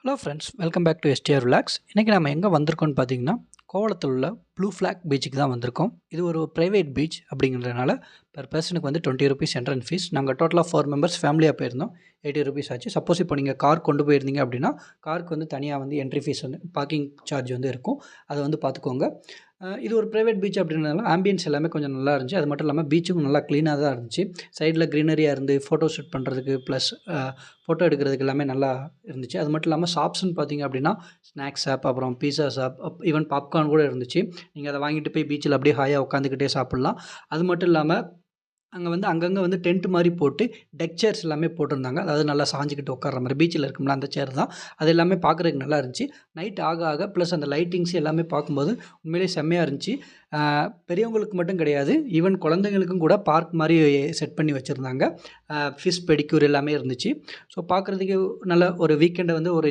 Hello friends, welcome back to STR relax. இன்றைக்கி நம்ம எங்கே வந்திருக்கோம்னு பார்த்தீங்கன்னா, கோவளத்தில் உள்ள ப்ளூ ஃப்ளாக் பீச்சுக்கு தான் வந்திருக்கோம். இது ஒரு ப்ரைவேட் பீச் அப்படிங்கிறதுனால பெர் பர்சனுக்கு வந்து ₹20 என்ட்ரன்ஸ் ஃபீஸ். நாங்கள் டோட்டலாக 4 மெம்பர்ஸ் ஃபேமிலியாக போயிருந்தோம். ₹80 ஆச்சு. சப்போஸ் இப்போ நீங்கள் கார் கொண்டு போயிருந்தீங்க அப்படின்னா, காருக்கு வந்து தனியாக வந்து என்ட்ரி ஃபீஸ் வந்து பார்க்கிங் சார்ஜ் வந்து இருக்கும். அதை வந்து பார்த்துக்கோங்க. இது ஒரு ப்ரைவேட் பீச் அப்படின்றதுனால ஆம்பியன்ஸ் எல்லாமே கொஞ்சம் நல்லா இருந்துச்சு. அது மட்டும் இல்லாமல் பீச்சும் நல்லா க்ளீனாக தான் இருந்துச்சு. சைடில் க்ரீனரியாக இருந்து ஃபோட்டோ ஷூட் பண்ணுறதுக்கு ப்ளஸ் ஃபோட்டோ எடுக்கிறதுக்கு எல்லாமே நல்லா இருந்துச்சு. அது மட்டும் இல்லாமல் ஷாப்ஸ்ன்னு பார்த்தீங்க அப்படின்னா, ஸ்நாக்ஸ் ஷாப், அப்புறம் பீஸா ஷாப், ஈவன் பாப்கார்ன் கூட இருந்துச்சு. நீங்கள் அதை வாங்கிட்டு போய் பீச்சில் அப்படியே ஹாயாக உட்காந்துக்கிட்டே சாப்பிட்லாம். அது மட்டும் இல்லாமல் அங்கே வந்து அங்கங்கே வந்து டென்ட் மாதிரி போட்டு டெக் சேர்ஸ் எல்லாமே போட்டிருந்தாங்க. அதாவது நல்லா சாஞ்சிக்கிட்டு உட்கார்ற மாதிரி பீச்சில் இருக்கும்ல அந்த சேர் தான். அது எல்லாமே பார்க்குறதுக்கு நல்லா இருந்துச்சு. நைட் ஆக ஆக ப்ளஸ் அந்த லைட்டிங்ஸ் எல்லாமே பார்க்கும்போது உண்மையிலேயே செம்மையாக இருந்துச்சு. பெரியவங்களுக்கு மட்டும் கிடையாது, ஈவன் குழந்தைங்களுக்கும் கூட பார்க் மாதிரி செட் பண்ணி வச்சுருந்தாங்க. ஃபிஷ் பெடிக்யூர் எல்லாமே இருந்துச்சு. ஸோ பார்க்குறதுக்கு நல்ல ஒரு வீக்கெண்டை வந்து ஒரு